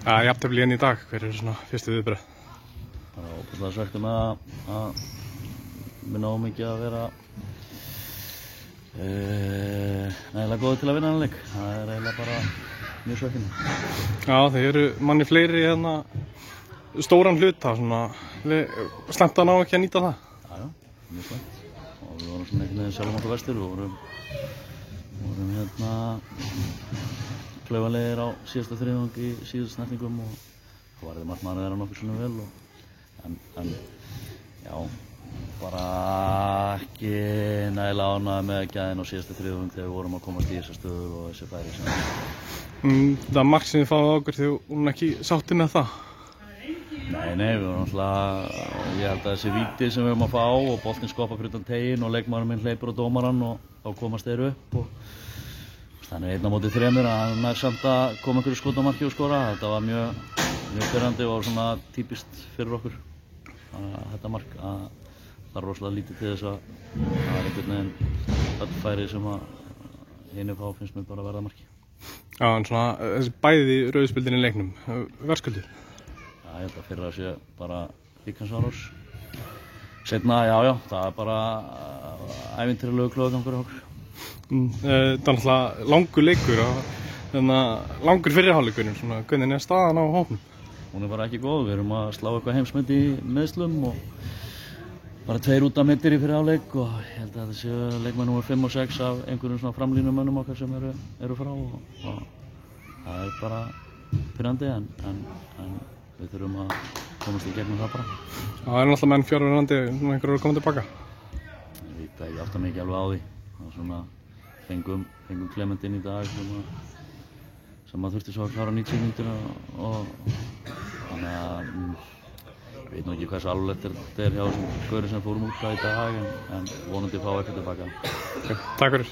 Jafntefli í dag, hver svona fyrstu viðbrögð? Bara óbúslega svektur með að við náum ekki að vera nægilega góðir til að vinna þennan leik. Það eiginlega bara mjög svekkjandi. Já, þeir eru manni fleiri stóran hluta, svona slæmt að ná ekki að nýta það. Já, mjög slæmt. Og við vorum svona einhvern veginn sjálfum okkur verstir og vorum klaufalegir á síðasta þriðjung í síðustu snertingum og þá varði markmaðurinn þeirra nokkuð svona vel en já, bara ekki nægilega ánægður með gæðin á síðasta þriðjung þegar við vorum að komast í þessa stöður og þessi færi sem Það mark sem þið fáið á okkur, þið voru ekki sáttið með það? Nei, við vorum alltaf, ég held að þessi víti sem við vorum að fá og boltinn skoppa fyrir utan teginn og leikmaðurinn minn hleypur á dómarann og þá komast þeir upp og þannig 1 á móti 3 að hann nær samt að koma einhverju skot á marki og skora. Þetta var mjög pirrandi og svona típist fyrir okkur þetta mark að það er rosalega lítið til þess að það er einhvern veginn öll færi sem að hinu fá finnst mér bara að verða marki. Já, en svona þessi bæði rauðspjöldin í leiknum, verðskuldið? Já, ég held að fyrra sé bara líkansárás. Seinna, já, það er bara ævintýralegu klóðagangur hjá okkur. Það er náttúrulega langur leikur og langur fyrrihálfleikurinn, svona hvernig er staðan á hópnum? Hún er bara ekki góð, við erum að slá eitthvað heimsmet í meiðslum og bara 2 út af meiddir í fyrrihálfleik og ég held að það séu leikmenn nr. 5 og 6 af einhverjum svona framlínumönnum okkar sem eru frá og það er bara pirrandi en við þurfum að komast í gegnum það bara. Það er náttúrulega menn fjárverandi, einhverjum að koma tilbaka? Ég veit að ég átta mig ekki alveg á því. Það svona fengum Clement inn í dag sem að þurfti svo að klára 90 mínútur og þannig að ég veit nú ekki hversu alvarlegt þetta er hjá þessum gaurum sem fórum út það í dag en vonandi fá eitthvað tilbaka. Takk fyrir.